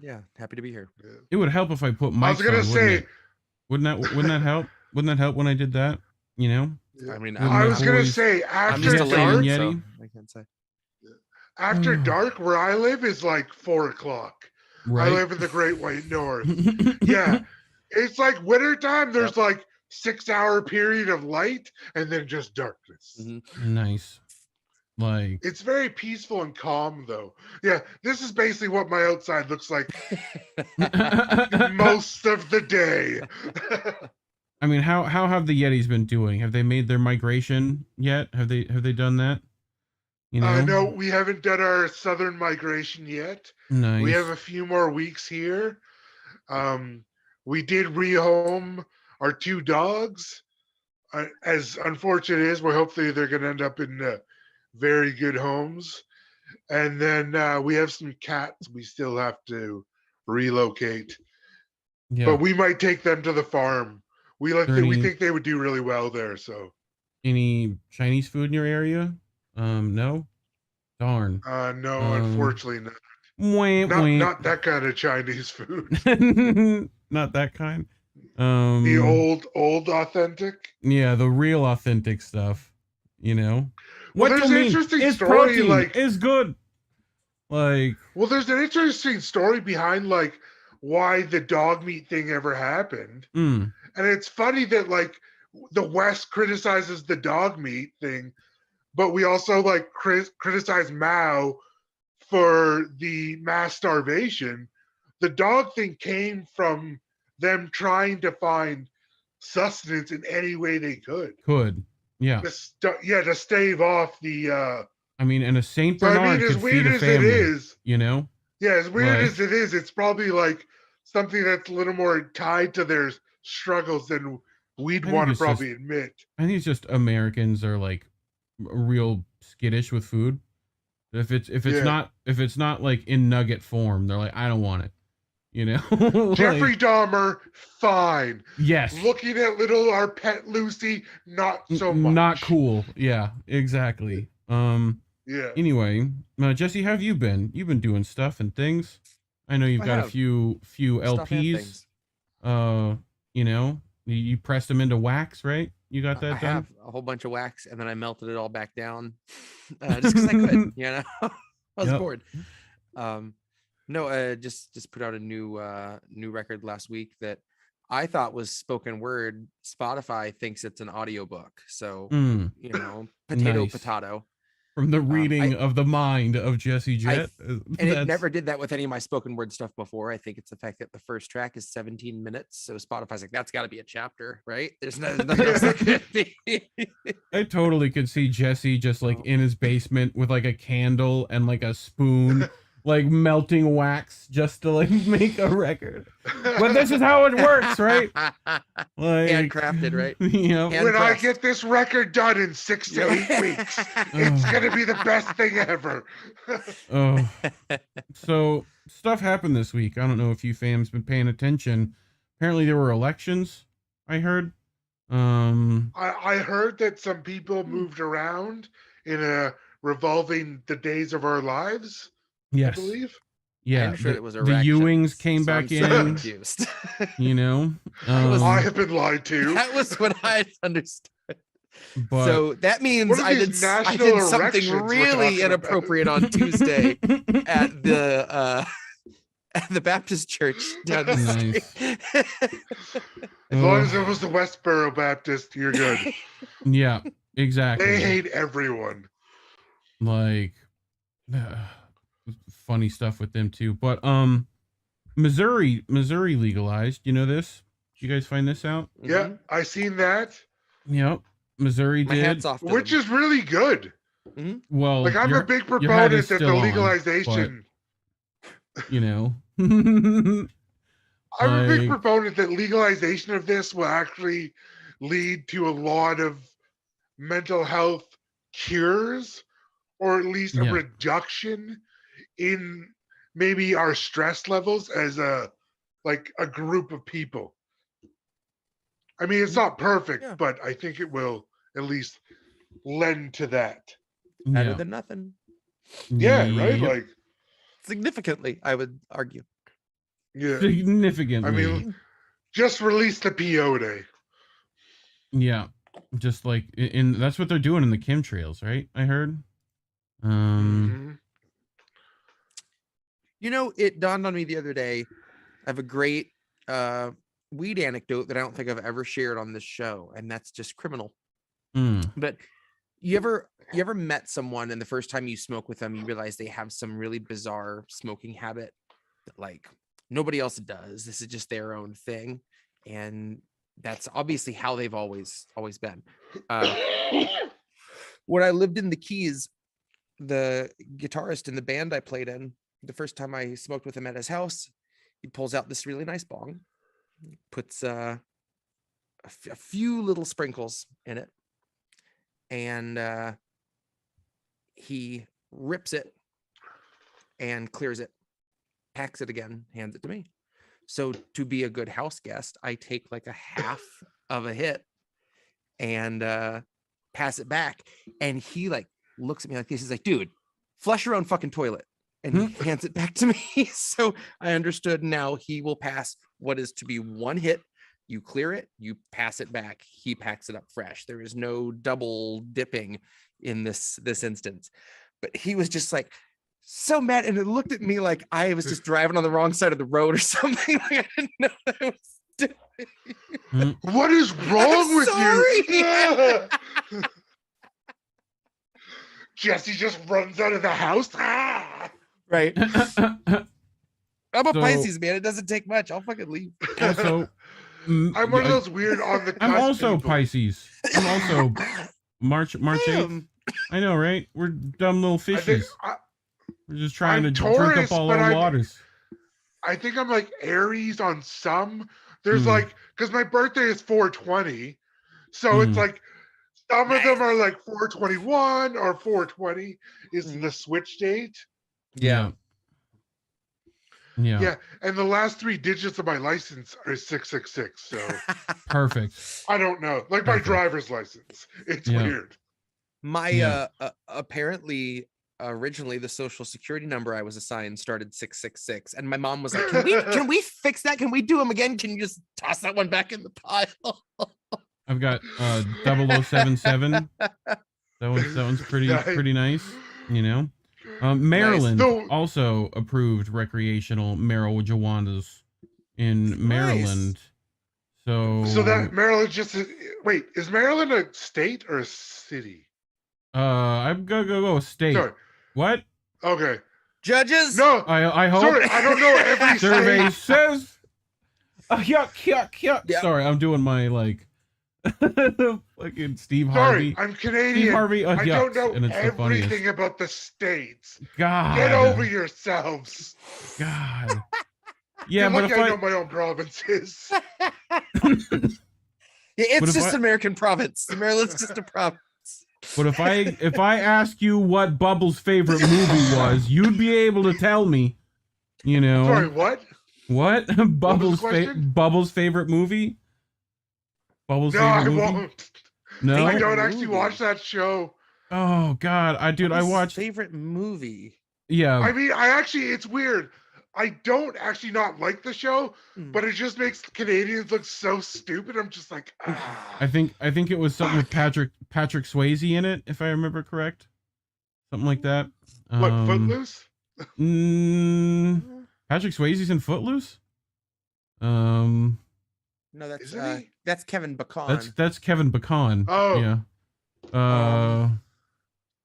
Yeah, happy to be here. Yeah. It would help if I put mics I was gonna on, say, wouldn't that help? Wouldn't that help when I did that? You know, yeah. I mean, with I my was gonna boys, say I'm after just a Jett and layman, dark, so Yeti. I can't say. after dark, where I live is like 4 o'clock. I Right. live in the Great White North. Yeah, it's like wintertime. There's like 6 hour period of light and then just darkness. Mm-hmm. Nice. Like, It's very peaceful and calm, though. Yeah, this is basically what my outside looks like most of the day. I mean, how have the Yetis been doing? Have they made their migration yet? Have they done that? You know, No, we haven't done our southern migration yet. nice. We have a few more weeks here. We did rehome our 2 dogs. As unfortunate as we're hopefully they're going to end up in very good homes. And then we have some cats we still have to relocate. Yeah. But we might take them to the farm. We Any, think they would do really well there. So any Chinese food in your area? No. Darn. no, unfortunately not. Wait. Not that kind of Chinese food. Not that kind. The old authentic. Yeah, the real authentic stuff. You know. Well, there's an interesting story. Protein, like, is good. Like, well, there's an interesting story behind like why the dog meat thing ever happened. And it's funny that like the West criticizes the dog meat thing, but we also like criticize Mao for the mass starvation. The dog thing came from them trying to find sustenance in any way they could. Yeah. To stave off the I mean, and a Saint Bernard could feed a family, it is, you know? Yeah, as weird as it is, it's probably like something that's a little more tied to their struggles than we'd want to probably admit. I think it's just Americans are like real skittish with food. If it's not like in nugget form, they're like, I don't want it. You know? Jeffrey Dahmer, fine. Yes. Looking at our pet Lucy, not so much. Not cool. Yeah, exactly. Yeah. Anyway, Jesse, how have you been? You've been doing stuff and things. I know you've got a few LPs. You know, you pressed them into wax, right? You got that done? I have a whole bunch of wax, and then I melted it all back down, just because I could. You know, I was bored. No, just put out a new record last week that I thought was spoken word. Spotify thinks it's an audiobook. So, you know, potato. From the reading of the mind of Jesse Jett. And it never did that with any of my spoken word stuff before. I think it's the fact that the first track is 17 minutes. So Spotify's like, that's got to be a chapter, right? There's nothing else that could be. I totally could see Jesse just like in his basement with like a candle and like a spoon, like melting wax just to like make a record. But this is how it works, right? Like, handcrafted, right? Yeah. When I get this record done in 6 to 8 weeks, it's gonna be the best thing ever. So stuff happened this week. I don't know if you fams been paying attention. Apparently there were elections, I heard. I heard that some people moved around in a revolving the days of our lives. Yes. I believe. Yeah, I'm sure it was the Ewings came back in. Confused. You know, I have been lied to. That was what I understood. But so that means I did something really inappropriate on Tuesday at the Baptist church down the street. As long as it was the Westboro Baptist, you're good. Yeah, exactly. They hate everyone. Like, funny stuff with them too. But Missouri legalized. You know this? Did you guys find this out? Yeah, I seen that. Yep, Missouri My did. hats off to which them. is really good. Well, like I'm a big proponent that the legalization. You know, I'm a big proponent that legalization of this will actually lead to a lot of mental health cures, or at least a reduction in maybe our stress levels as a group of people. I mean, it's not perfect, but I think it will at least lend to that. Better than nothing. Yeah, right? Like, significantly, I would argue. Yeah. significantly. I mean, just release the peyote. Yeah, just like in that's what they're doing in the chemtrails, right? I heard. You know, it dawned on me the other day. I have a great weed anecdote that I don't think I've ever shared on this show, and that's just criminal. But you ever met someone and the first time you smoke with them, you realize they have some really bizarre smoking habit that like nobody else does. This is just their own thing, and that's obviously how they've always been. When I lived in the Keys, the guitarist in the band I played in, the first time I smoked with him at his house, he pulls out this really nice bong, puts a few little sprinkles in it, and he rips it and clears it, packs it again, hands it to me. So to be a good house guest, I take like a half of a hit and pass it back. And he like looks at me like this. He's like, dude, flush your own fucking toilet. And he hands it back to me. So I understood now he will pass what is to be one hit. You clear it, you pass it back. He packs it up fresh. There is no double dipping in this instance. But he was just like so mad, and it looked at me like I was just driving on the wrong side of the road or something. Like I didn't know what I was doing. What is wrong with you? Jesse just runs out of the house. Right. I'm a Pisces, man. It doesn't take much. I'll fucking leave. Also, I'm one of those weird on the cusp I'm also people. Pisces. I'm also March 8th. I know, right? We're dumb little fishes. We're just trying to drink up all our waters. I think I'm like Aries on some. There's like, because my birthday is 4/20. So it's like, some of them are like 4/21 or 4/20 is the switch date. Yeah. Yeah. And the last 3 digits of my license are 666. So perfect. I don't know. Like my driver's license. It's weird. My apparently originally the social security number I was assigned started 666, and my mom was like, can we fix that? Can we do them again? Can you just toss that one back in the pile? I've got 0077. That one's pretty nice, you know. Maryland also approved recreational marijuanas in Maryland. So that Maryland just wait, is Maryland a state or a city? I'm gonna go a state. Sorry. What? Okay. Judges? No. I hope. Sorry, I don't know every survey state. says. Yuck. Yeah. Sorry, I'm doing my like fucking Steve Harvey. Sorry, I'm Canadian. Steve Harvey. I don't know everything about the states. God. Get over yourselves. God. Yeah, but if I know my own provinces. It's just American province. Maryland's just a province. But if I ask you what Bubbles' favorite movie was, you'd be able to tell me. You know. Sorry, what? What? Bubbles' favorite movie? Bubbles' favorite movie? I won't. No, I don't actually watch that show. Oh God, I watched favorite movie. Yeah. I mean, it's weird. I don't actually not like the show, but it just makes Canadians look so stupid. I'm just like, I think it was something with Patrick Swayze in it, if I remember correct. Something like that. What, Footloose? Patrick Swayze's in Footloose? No, that's Kevin Bacon. That's Kevin Bacon. Oh. Yeah.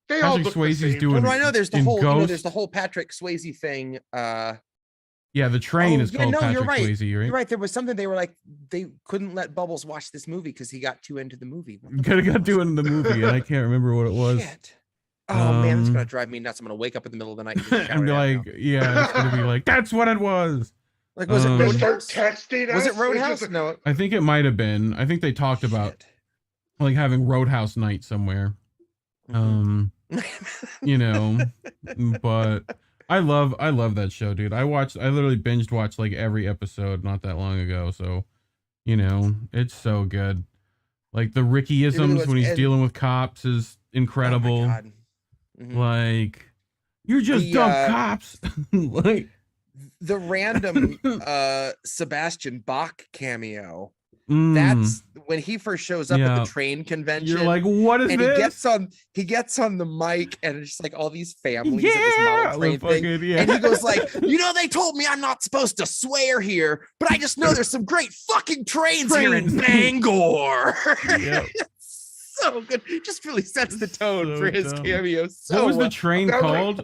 They all Patrick look Swayze's the same. doing. Well, I know there's the whole there's the whole Patrick Swayze thing. Yeah, the train is called Patrick Swayze, right? You're right. There was something they were like, they couldn't let Bubbles watch this movie because he got too into the movie. Got too into the movie, and I can't remember what it was. Shit. Oh man, it's gonna drive me nuts. I'm gonna wake up in the middle of the night and be like, yeah, it's gonna be like, that's what it was. Like, was it Roadhouse? Texting was it Roadhouse? No, I think it might have been. I think they talked about like having Roadhouse night somewhere. You know, but I love that show, dude. I literally binged watched like every episode not that long ago. So, you know, it's so good. Like the Rickyisms when he's dealing with cops is incredible. Oh my God. Like, you're just dumb cops. Like, The random Sebastian Bach cameo. Mm. That's when he first shows up at Yeah. the train convention. You're like, what is and this? he gets on the mic, and it's just like all these families Yeah, at this model train thing. yeah. And he goes like, they told me I'm not supposed to swear here, but I just know there's some great fucking trains here in Bangor. Yep. It's so good. It just really sets the tone So for his dumb. cameo. So What was the well. train that was- called?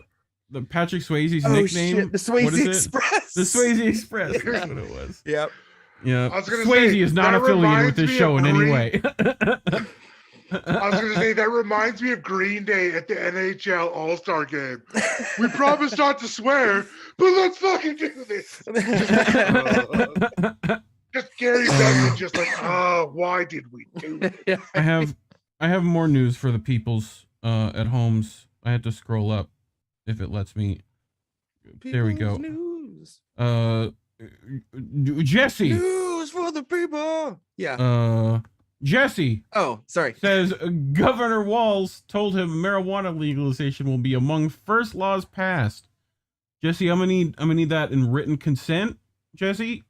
The Patrick Swayze's Oh, nickname? shit, the What is Swayze it? Express. The Swayze Express. That's what it was. Yep. Yeah. I was gonna Swayze say, is not that affiliated with reminds this me show of in any Green- way. I was going to say that reminds me of Green Day at the NHL All-Star game. We promised not to swear, but let's fucking do this. Just Gary Bettman, just like, why did we do it? I have more news for the peoples at homes. I had to scroll up if it lets me. There we go. News. Jesse. News for the people. Yeah. Jesse Oh, sorry. says Governor Walz told him marijuana legalization will be among first laws passed. Jesse, I'm gonna need that in written consent. Jesse.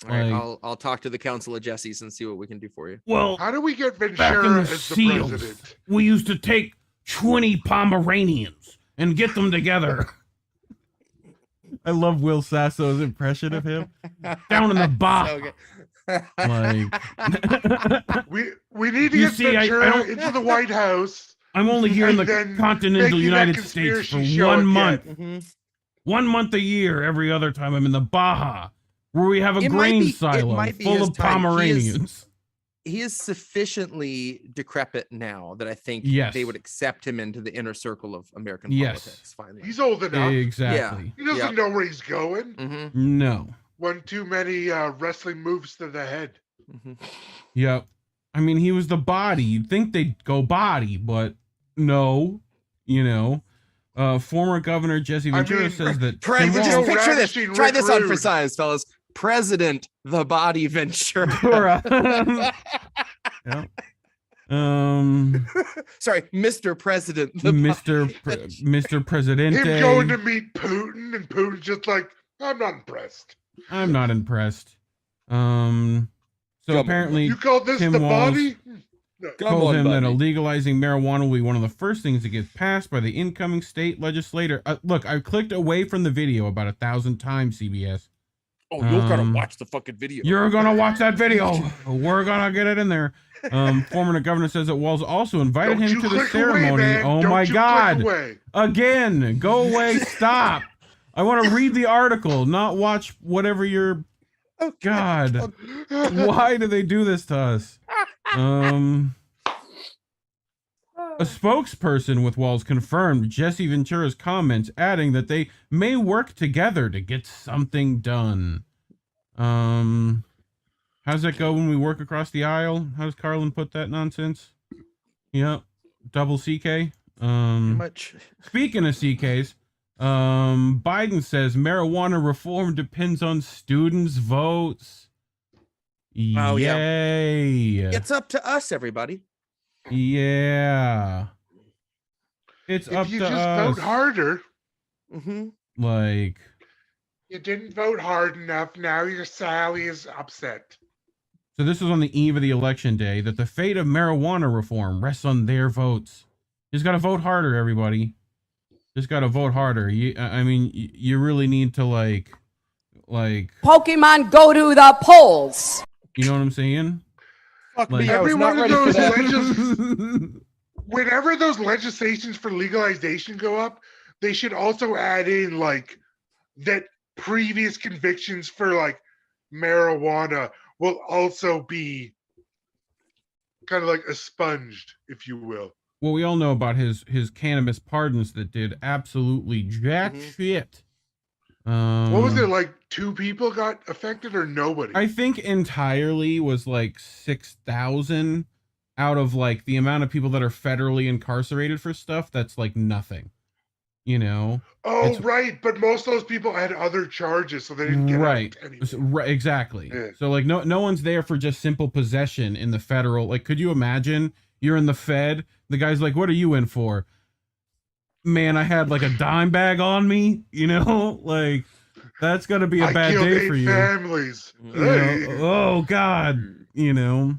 All right, Like- I'll talk to the Council of Jesse's and see what we can do for you. Well, How do we get back in Ventura the as the SEALs, president? we used to take 20 Pomeranians and get them together. I love Will Sasso's impression of him down in the Baja. So good. Like, We need to You get see, I Ventura don't- into the White House. I'm only here in And the then continental making that United States for conspiracy show 1 again. month. Mhm. 1 month a year. Every other time I'm in the Baja, where we have a It might grain be- it silo might be full his of time. Pomeranians. He is sufficiently decrepit now that I think Yes. they would accept him into the inner circle of American Yes. politics. Finally. He's old enough. Exactly. He doesn't Yep. know where he's going. Mhm, No. One too many wrestling moves to the head. mhm. Yep. I mean, he was the body. You'd think they'd go body, but no. You know. Former Governor Jesse I Ventura mean, says that Pres- Tim just Walz- picture this. Ravishing Try Rick this on for Rude. size, fellas. President the Body Ventura. Yeah. Um, Sorry, Mr. President. The Mr. Body Mr. Presidente. Him going to meet Putin, and Putin's just like, I'm not impressed. I'm not impressed. So Come on, apparently You call this Tim the Walz- body? Come told on, him that buddy. legalizing marijuana will be one of the first things that gets passed by the incoming state legislator. Look, I clicked away from the video about 1,000 times, CBS. Oh, you're gonna Um, watch the fucking video. You're gonna watch that video. We're gonna get it in there. Former governor says that Walz also invited Don't him you to the click away, ceremony. man. Oh Don't my you click God. away. Again, go away, stop. I want to read the article, not watch whatever you're. Oh, God, why do they do this to us? A spokesperson with Walz confirmed Jesse Ventura's comments, adding that they may work together to get something done. How's that go when we work across the aisle? How does Carlin put that nonsense? Yep, double CK. Much. Speaking of CKs, Biden says marijuana reform depends on students' votes. Oh, yeah. Yay. It's up to us, everybody. Yeah. It's up If you to just us. vote harder, Mm-hmm. Like, you didn't vote hard enough. Now your Sally is upset. so this was on the eve of the election day that the fate of marijuana reform rests on their votes. Just got to vote harder, everybody. Just got to vote harder. I mean, you really need to like, Pokemon, go to the polls. you know what I'm saying? Fuck Like- me, I was Every not one of ready for those that. Whenever those legislations for legalization go up, they should also add in like that previous convictions for like marijuana will also be kind of like expunged, if you will. Well, we all know about his cannabis pardons that did absolutely jack Mhm. shit. What was it, like 2 people got affected or nobody? I think entirely was like 6,000 out of like the amount of people that are federally incarcerated for stuff. That's like nothing, you know? oh, it's- right, but most of those people had other charges, so they didn't get Right. out anyway. Right, exactly. Yeah. So like no one's there for just simple possession in the federal. Like, could you imagine you're in the Fed? The guy's like, "What are you in for?" Man, I had like a dime bag on me, you know, like That's gonna be a I bad killed day 8 for you. families. You know, oh God, you know.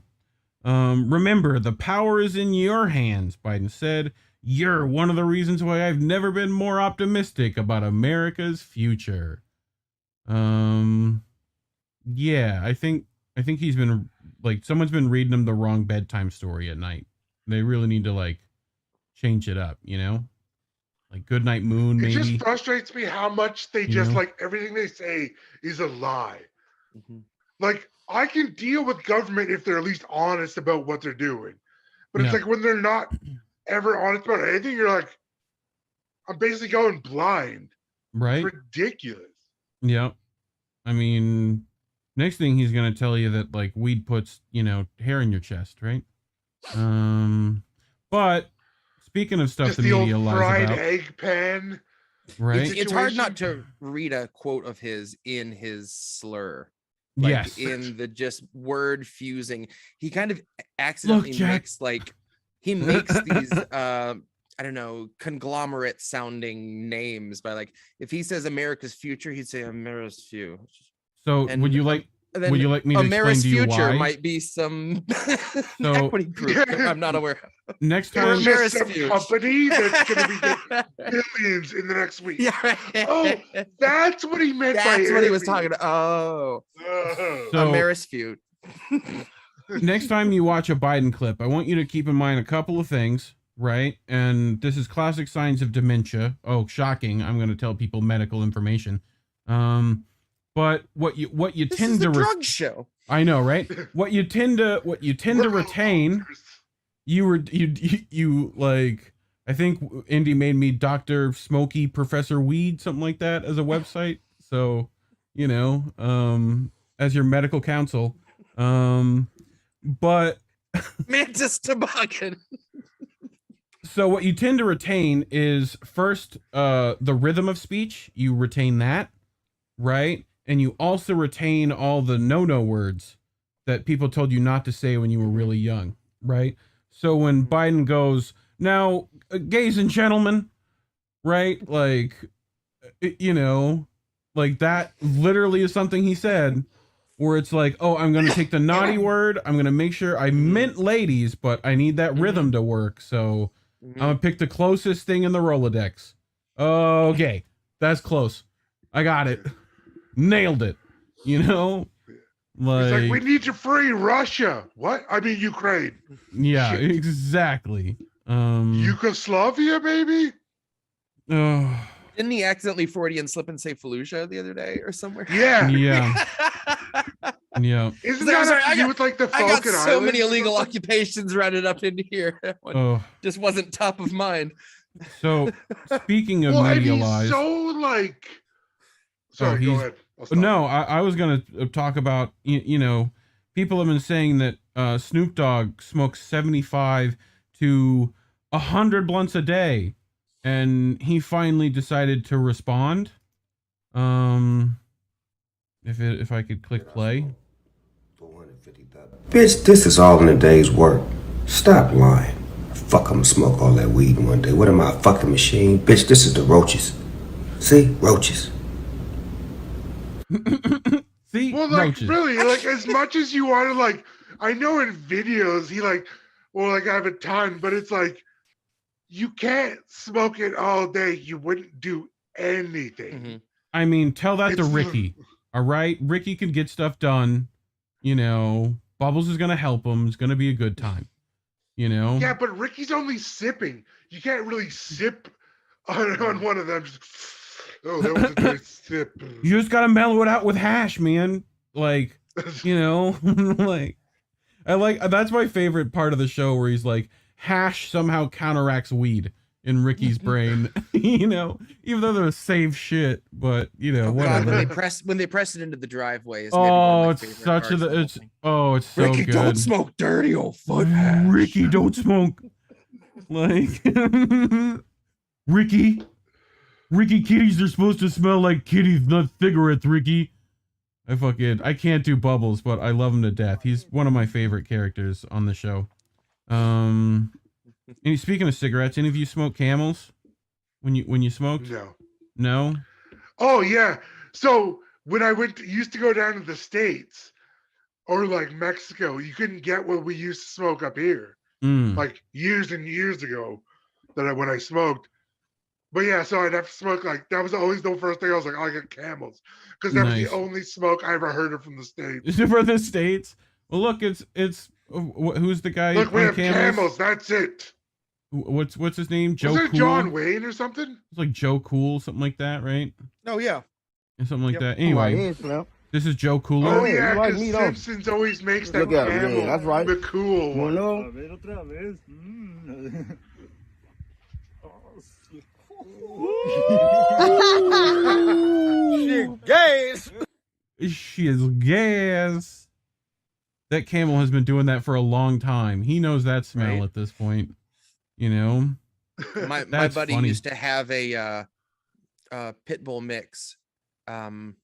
Remember, the power is in your hands, Biden said. You're one of the reasons why I've never been more optimistic about America's future. Yeah, I think he's been like someone's been reading him the wrong bedtime story at night. They really need to like change it up, you know? Like Goodnight Moon, It maybe. just frustrates me how much they You just know? like everything they say is a lie. Mhm. Like I can deal with government if they're at least honest about what they're doing. But it's No. like when they're not ever honest about anything, you're like, I'm basically going blind. Right? It's ridiculous. Yeah. I mean, next thing he's gonna tell you that like weed puts, you know, hair in your chest, right? But speaking of stuff Just the the old media lies fried about, egg pan. right? It's hard situation. not to read a quote of his in his slur. Like Yes. in the just word fusing. He kind of accidentally Jack. makes like he makes these I don't know, conglomerate sounding names by like if he says America's future, he'd say America's few. So And would you like then would you like me to explain America's to you future why? might be some So- equity group that I'm not aware of. Next There's time, just some Ameris company that's going to be getting billions in the next week. Yeah, right. Oh, that's what he meant by That's what he was enemy. talking about. Oh, so Ameris feud. next time you watch a Biden clip, I want you to keep in mind a couple of things, right? And this is classic signs of dementia. Oh, shocking! I'm going to tell people medical information. But what you This tend is the to drug show. I know, right? What you tend to We're retain. losers. You like. I think Indy made me Dr. Smokey Professor Weed, something like that, as a website. So, you know, as your medical counsel. But Mantis Toboggan. so what you tend to retain is first the rhythm of speech. You retain that, right? And you also retain all the no words that people told you not to say when you were really young, right? So when Biden goes, now, gays and gentlemen, right? Like, you know, like that literally is something he said where it's like, oh, I'm going to take the naughty word. I'm going to make sure I meant ladies, but I need that rhythm to work. So I'm going to pick the closest thing in the Rolodex. Okay. That's close. I got it. Nailed it. You know? He's like, we Like, need to free Russia. What? I mean, Ukraine. yeah, Shit. exactly. Yugoslavia, baby? Oh, Didn't he accidentally Freudian slip and say Fallujah the other day or somewhere? Yeah. yeah, yeah. Isn't Like, I'm that sorry, have to do with like the I got Falkland so many Islands or illegal something? occupations rounded up into here. That one Oh, just wasn't top of mind. so speaking of Well, and media he's lies, so like. Sorry, go he's- ahead. I'll stop. no, I was gonna talk about you know, people have been saying that Snoop Dogg smokes 75 to 100 blunts a day, and he finally decided to respond. If I could click play. Bitch, this is all in a day's work. Stop lying. Fuck, I'ma smoke all that weed in one day. What am I, a fucking machine? Bitch, this is the roaches. See? Roaches. See, Well, like roaches. really, like as much as you want to, like I know in videos he like, well, like I have a ton, but it's like you can't smoke it all day. You wouldn't do anything. Mhm. I mean, tell that to It's- Ricky. All right, Ricky can get stuff done. You know, Bubbles is gonna help him. It's gonna be a good time. You know. Yeah, but Ricky's only sipping. You can't really sip on one of them. Just, oh, that was a nice sip. You just gotta mellow it out with hash, man. Like, you know, like I like that's my favorite part of the show where he's like, hash somehow counteracts weed in Ricky's brain. You know, even though they're the same shit, but you know, Oh, God, whatever. when they press it into the driveway. Is maybe one of Oh, my it's favorite such parts of the a whole it's thing. oh, it's so Ricky, good. don't smoke dirty old foot hash. Ricky, don't smoke. Like Ricky kitties are supposed to smell like kitties, not cigarettes, Ricky. I can't do Bubbles, but I love him to death. He's one of my favorite characters on the show. And speaking of cigarettes, any of you smoke Camels when you smoked? No. No? Oh yeah. So when I used to go down to the States or like Mexico, you couldn't get what we used to smoke up here. Like years and years ago when I smoked. But yeah, so I'd have to smoke like that was always the first thing I was like, I get Camels because that was the only smoke I ever heard of from the States. For the States. Well, look, it's who's the guy? Look, we have Camels. That's it. What's his name? Joe Was it Cool? John Wayne or something? It's like Joe Cool, something like that, right? Oh yeah, Something like that. Anyway, this is Joe Cool. Oh yeah, because Simpsons always makes that Camel. That's right. The cool one. She is gas. That camel has been doing that for a long time. He knows that smell at this point. You know. My buddy used to have a pit bull mix. I think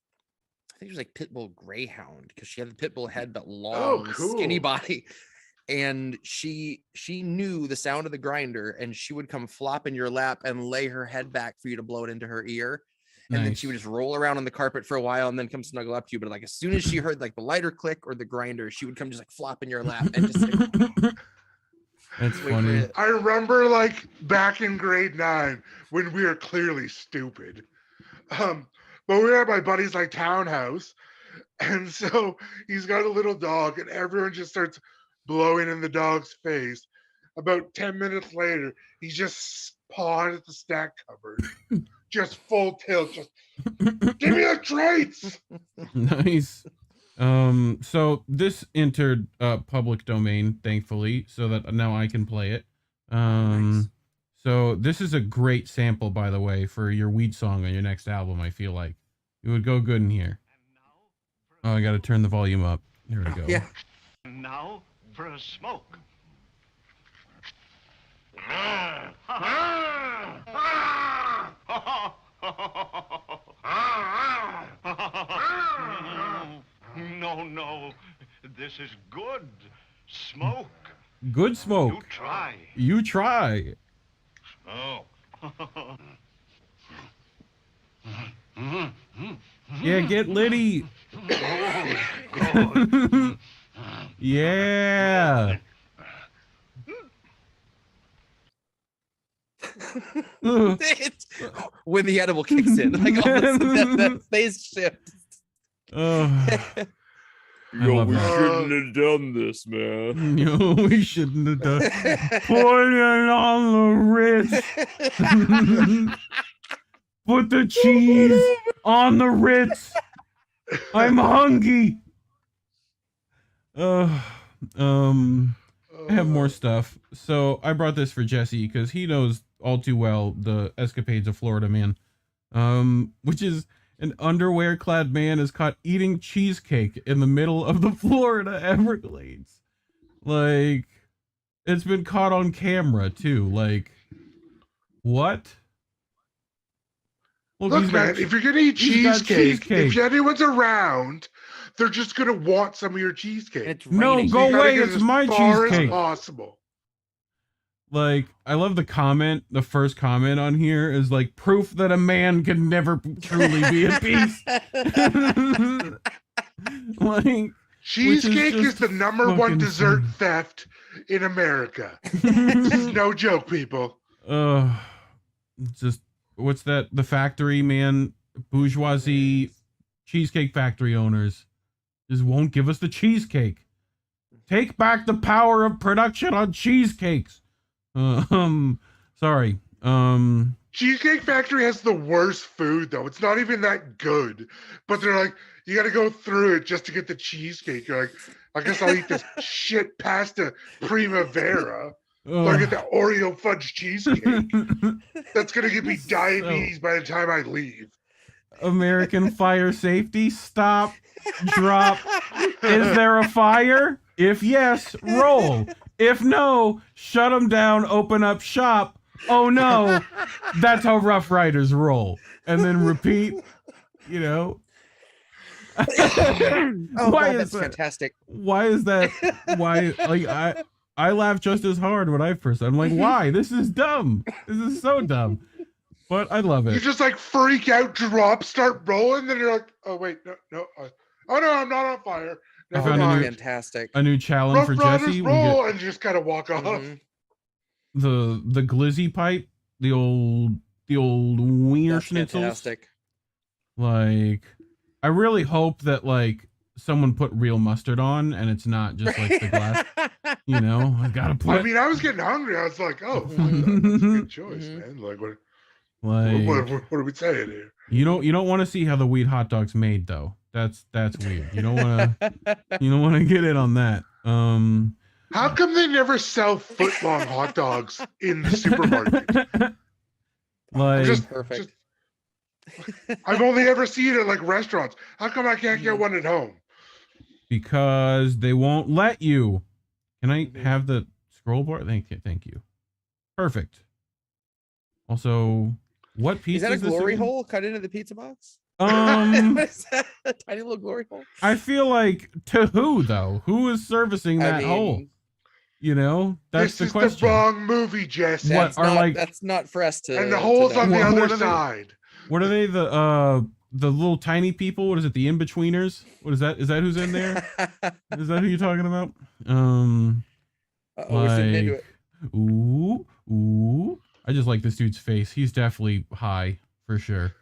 it was like pit bull greyhound because she had the pit bull head but long, skinny body. And she knew the sound of the grinder, and she would come flop in your lap and lay her head back for you to blow it into her ear. And then she would just roll around on the carpet for a while and then come snuggle up to you. But like as soon as she heard like the lighter click or the grinder, she would come just like flop in your lap and just like, that's funny. I remember like back in grade 9 when we were clearly stupid. But we were at my buddy's like townhouse, and so he's got a little dog, and everyone just starts blowing in the dog's face. About 10 minutes later, he's just pawing at the snack cupboard, just full tilt, just give me the treats. Nice. So this entered public domain, thankfully, so that now I can play it. Nice. So this is a great sample, by the way, for your weed song on your next album. I feel like it would go good in here. Oh, I got to turn the volume up. Here we go. Yeah. Now for a smoke. No, this is good smoke. Good smoke. You try. You try. Smoke. Yeah, get litty. Yeah. It's when the edible kicks in, like all that phase shift. Yo, we shouldn't have done this, man. No, we shouldn't have done. Put it on the Ritz. Put the cheese on the Ritz. I'm hungry. I have more stuff. So I brought this for Jesse because he knows all too well the escapades of Florida man. Which is an underwear-clad man is caught eating cheesecake in the middle of the Florida Everglades. Like, it's been caught on camera too. Like, what? Look, man, if you're gonna eat cheesecake, if anyone's around, they're just gonna want some of your cheesecake. It's no, raining. go You away! gotta get It's as my far cheesecake. as possible. Like, I love the comment. The first comment on here is like proof that a man can never truly be at peace. Like, cheesecake is the #1 dessert theft in America. This is no joke, people. Just what's that? The factory man, bourgeoisie, cheesecake factory owners just won't give us the cheesecake. Take back the power of production on cheesecakes. Sorry. Cheesecake Factory has the worst food, though. It's not even that good. But they're like, you got to go through it just to get the cheesecake. You're like, I guess I'll eat this shit pasta primavera. Or get the Oreo fudge cheesecake. That's going to give me diabetes by the time I leave. American fire safety, stop, drop. Is there a fire? If yes, roll. If no, shut them down, open up shop. Oh no, that's how Rough Riders roll. And then repeat, you know. Oh, God, that's fantastic. Why is that? Why, like, I laugh just as hard when I first, I'm like, why? This is dumb. This is so dumb. But I love You it. just like freak out, drop, start rolling, then you're like, oh wait, no. Oh no, I'm not on fire. I Never found a new- mind. Fantastic. A new challenge Rough for Riders Jesse. We roll, get and you just kind of walk off. Mhm. the glizzy pipe, the old wiener That's schnitzels. fantastic. Like, I really hope that like someone put real mustard on, and it's not just like the glass. You know, I gotta put. I mean, I was getting hungry. I was like, oh, Mhm. that's a good choice, Mhm. man. Like, what like, are we saying here? you don't want to see how the weed hot dog's made though. That's weird. You don't want to get in on that. How come they never sell foot-long hot dogs in the supermarket? like Just Perfect. I've only ever seen it at like restaurants. How come I can't get one at home? because they won't let you. Can I Mhm. have the scroll bar? Thank you. Perfect. Also, what piece Is that a this glory again? hole cut into the pizza box? What Is that a tiny little glory hole? I feel like, to who though? Who is servicing that hole? You know, that's This the is question. the wrong movie, Jesse. What are like? That's not for us to. And the hole's know. on the What other are they? side. What are they? The little tiny people? What is it? The in-betweeners? What is that? Is that who's in there? Is that who you're talking about? Uh-oh, we're sitting into Like, it. ooh. I just like this dude's face. He's definitely high for sure.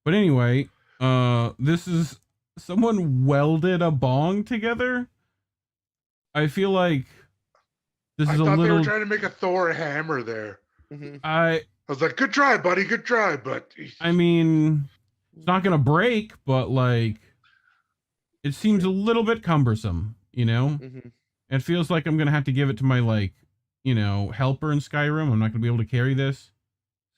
But anyway, this is someone welded a bong together. I feel like this I is a thought they little. were trying to make a Thor hammer there. Mhm. I I was like, good try, buddy, good try. But mean, it's not gonna break, but like, it seems a little bit cumbersome. You know, Mhm. it feels like I'm gonna have to give it to my like, helper in Skyrim. I'm not gonna be able to carry this.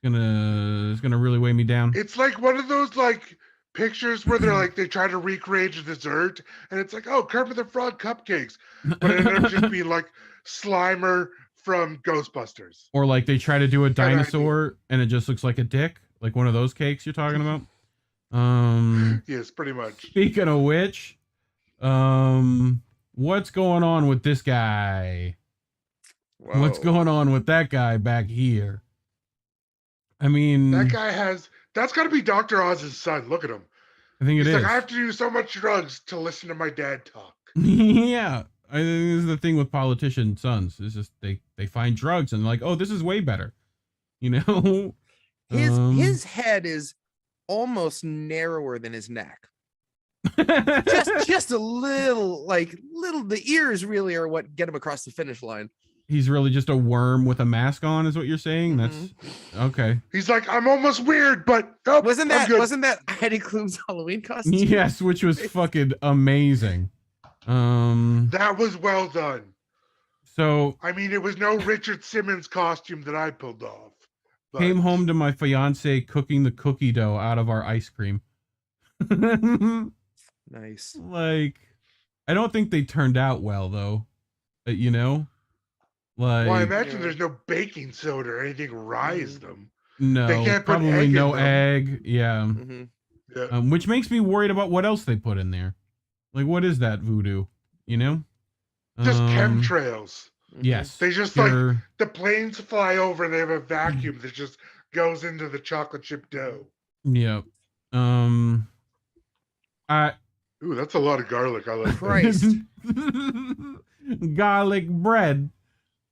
It's gonna really weigh me down. it's like one of those like pictures where they're like they try to recreate a dessert, and it's like, oh, Kermit the Frog cupcakes, but it ended up just being like Slimer from Ghostbusters. Or like they try to do a Good idea. dinosaur and it just looks like a dick, like one of those cakes you're talking about. Yes, pretty much. Speaking of which, what's going on with this guy? What's Whoa. going on with that guy back here? I mean, That guy that's got to be Dr. Oz's son. Look at him. I think it He's is. like, I have to do so much drugs to listen to my dad talk. Yeah, I think this is the thing with politician sons. It's just they find drugs and like, oh, this is way better. You know, His head is almost narrower than his neck. Just a little, the ears really are what get him across the finish line. he's really just a worm with a mask on, is what you're saying. That's okay. He's like, I'm almost weird, but oh, Wasn't I'm good. that Heidi Klum's Halloween costume? Yes, which was fucking amazing. That was well done. So I mean, it was no Richard Simmons costume that I pulled off. But came home to my fiance cooking the cookie dough out of our ice cream. Nice. Like, I don't think they turned out well though. You know, like, well, I imagine Yeah. there's no baking soda or anything rise them. no, they can't put probably egg in no them. egg. Yeah. Hmm. Yeah. Which makes me worried about what else they put in there. Like, what is that voodoo? You know? Just chemtrails. Yes. They just like pure- the planes fly over and they have a vacuum that just goes into the chocolate chip dough. Yeah. Ooh, that's a lot of garlic. I like that. Christ. Garlic bread.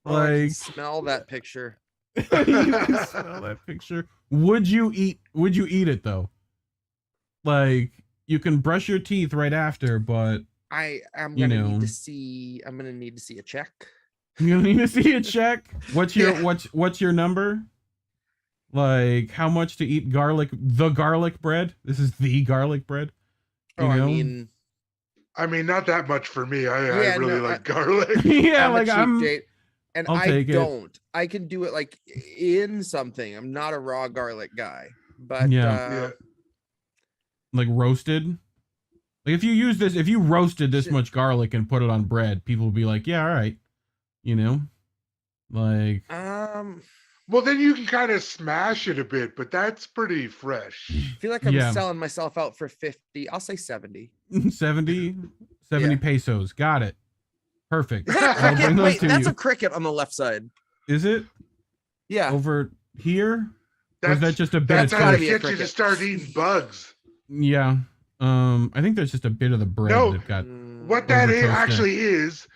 Oh, I can Like, smell that picture. you can smell that picture. Would you eat it though? Like, you can brush your teeth right after, but I'm You gonna know. need to see. I'm gonna need to see a check. you need to see a check. What's your Yeah. what's your number? Like, how much to eat the garlic bread? This is the garlic bread. Oh, You know? I mean, not that much for me. I Yeah, really no, like garlic. Yeah, I'm a like cheap I'm date, and I'll I take it. don't. I can do it like in something. I'm not a raw garlic guy, but Yeah. like roasted. Like, if you roasted this Shit. much garlic and put it on bread, people would be like, yeah, all right. You know? Like, Well, then you can kind of smash it a bit, but that's pretty fresh. I feel like I'm Yeah. selling myself out for 50. I'll say 70. 70 Yeah. pesos. Got it. Perfect. Is that a I'll cricket? bring those Wait, to that's you. a cricket on the left side. Is it Yeah. over? here? Or is that just a bit of That's how gotta they toast? be a get you to cricket. start eating bugs. Yeah. I think there's just a bit of the bread No. that got. What that Over toast actually is,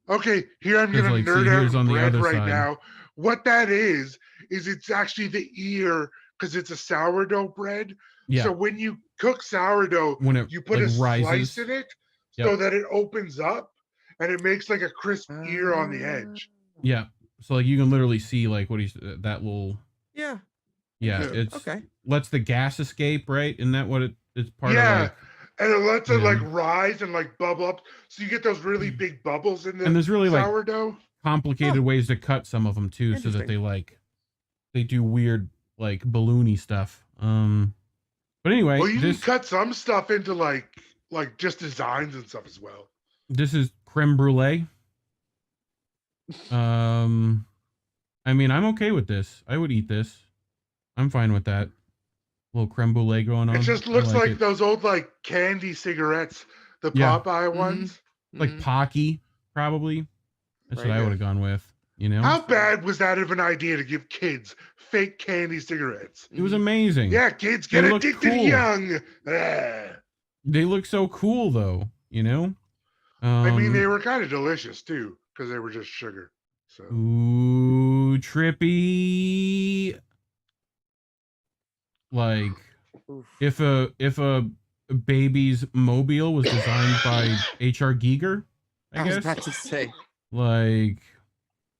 okay, here I'm There's gonna like, see, nerd out here's on on the bread other right side. now. What that is it's actually the ear because it's a sourdough bread. Yeah. So when you cook sourdough, When it you put like a rises. slice in it Yep. so that it opens up and it makes like a crisp ear on the edge. Yeah. So like you can literally see like what he's that little. Yeah. Yeah. Yeah. It's Okay. lets the gas escape, right? Isn't that what it's part Yeah. of? Like, And it lets it Yeah. like rise and like bubble up. So you get those really big bubbles in the and there's really like sourdough. complicated ways to cut some of them too, so that Interesting. they do weird like balloony stuff. But anyway, Well, you this can cut some stuff into like just designs and stuff as well. this is creme brulee. I mean, I'm okay with this. I would eat this. I'm fine with that. Little creme brulee going on. It just I looks like it. those old like candy cigarettes, the Yeah. Popeye ones. Like Mhm. Pocky, probably. That's Right, what I yeah. would have gone with. You know, How bad was that of an idea to give kids fake candy cigarettes? it was amazing. Yeah, kids They get look addicted cool. young. Ah. They look so cool though. You know. I mean, they were kind of delicious too because they were just sugar. So Ooh, trippy. Like Oof. if a baby's mobile was designed by H.R. Giger, I I was guess. about to say Like,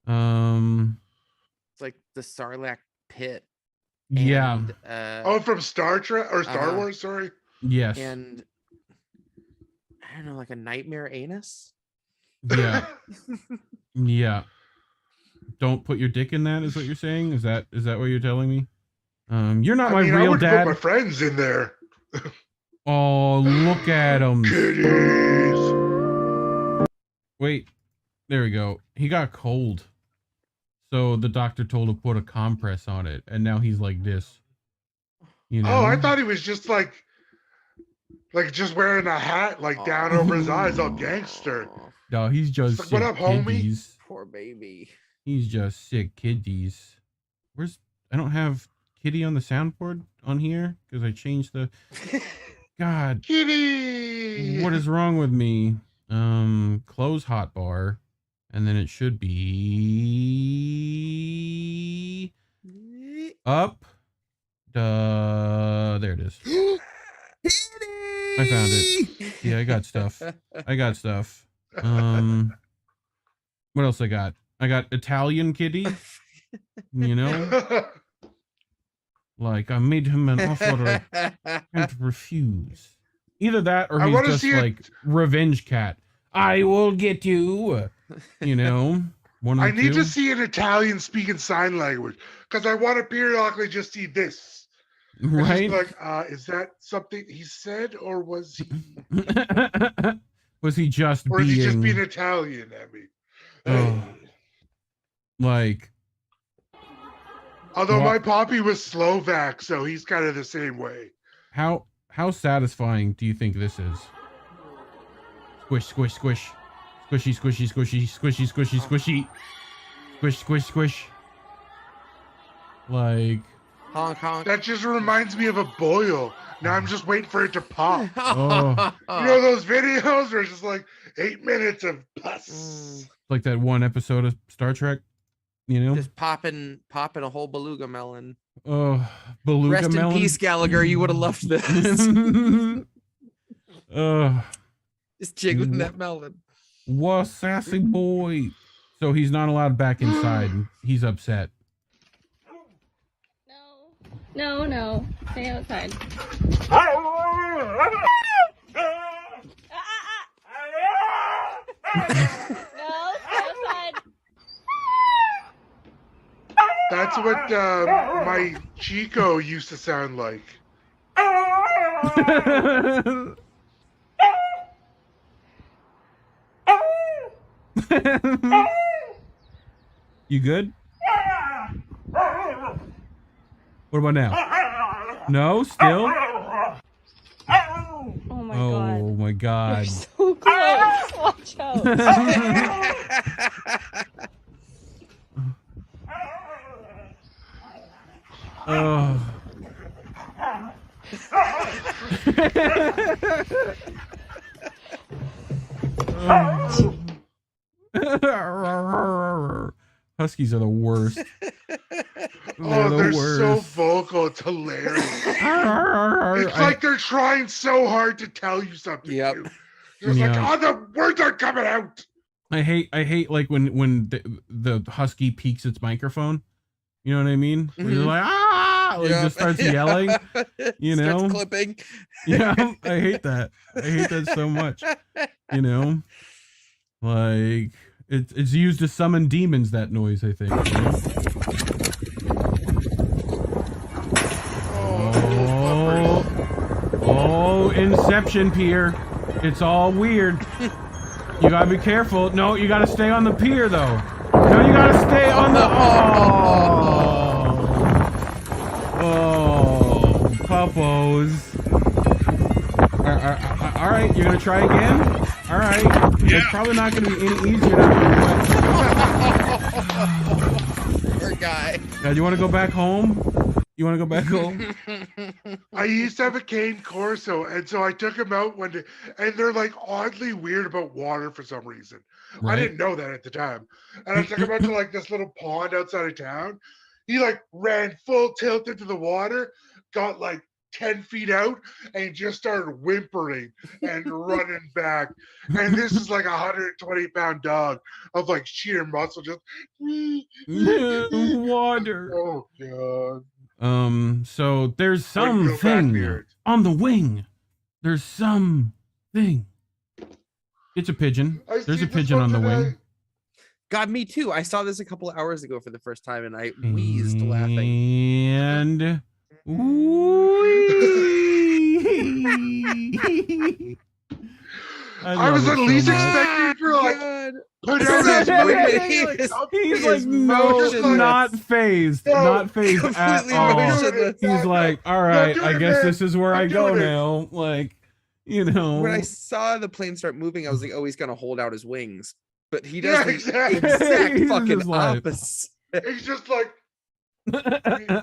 it's like the Sarlacc pit. yeah, And, oh, from Star Trek or Star Uh-huh. Wars? Sorry. yes, and I don't know, like a nightmare anus. yeah, yeah. Don't put your dick in that. Is what you're saying? Is that what you're telling me? You're not I my mean, I real would dad. put my friends in there. Oh, look at him. Kitties. Wait, there we go. He got cold. So the doctor told him to put a compress on it, and now he's like this. You know? Oh, I thought he was just like just wearing a hat like down over his eyes, all gangster. Aw, No, he's just Like, sick what up, homie? kiddies. poor baby. He's just sick kiddies. I don't have kitty on the soundboard on here because I changed the. God, Kitty. what is wrong with me? Close hotbar, and then it should be up. There it is. I found it. Yeah, I got stuff. What else I got? I got Italian kitty. You know, like I made him an offer I can't refuse. Either that, or I he's wanna just see it- like revenge cat. I will get you. You know, one of I the need two. to see an Italian speaking sign language because I want to periodically just see this. It's just Right? like, is that something he said, or was he, Was he just or is he just being being Italian at me? Oh. like? Although Well- my poppy was Slovak, so he's kind of the same way. How satisfying do you think this is? Squish, squish, squish. Squishy, squishy, squishy, squishy, squishy, squishy. Squish, squish, squish. Like, Honk honk. That just reminds me of a boil. Now I'm just waiting for it to pop. Oh. You know those videos where it's just like 8 minutes of pus. Mm, like that one episode of Star Trek, you know? just popping a whole beluga melon. Oh, beluga Rest melon. in peace, Gallagher. You would have loved this. Just jiggling that melon. What sassy boy. So he's not allowed back inside. He's upset. No. Stay outside. No, stay outside. That's what my Chico used to sound like. You good? What about now? No, still? Oh my god. Oh my god. So close. Watch out. Oh. Huskies are the worst. They're so vocal. It's hilarious. It's like they're trying so hard to tell you something. Yep. It's like, oh, the words aren't coming out. I hate like when the husky peaks its microphone. You know what I mean? When you're like, ah, like just starts yelling. You know, starts clipping. Yeah, I hate that. I hate that so much. You know, like it's used to summon demons. That noise, I think. You know? Oh, Inception, Pier. It's all weird. You gotta be careful. No, you gotta stay on the pier, though. No, you gotta stay on the... Oh, puppos. All right, you're gonna try again? All right. Yeah. It's probably not gonna be any easier now. Poor guy. Now, do you want to go back home? You want to go back home? I used to have a cane Corso, and so I took him out one day, and they're like oddly weird about water for some reason. Right. I didn't know that at the time. And I took him out to like this little pond outside of town. He like ran full tilt into the water, got like 10 feet out, and just started whimpering and running back. And this is like a 120-pound dog of like sheer muscle, just water. Oh god. So there's something on the wing. There's something. It's a pigeon. There's a pigeon on the wing. God, me too. I saw this a couple of hours ago for the first time, and I wheezed laughing. And I was at least expecting for like put out his he's like not phased at all. He's like, all right, I guess this is where I go now. Like, you know, when I saw the plane start moving, I was like, oh, he's gonna hold out his wings, but he does the exact fucking opposite. He's just like, you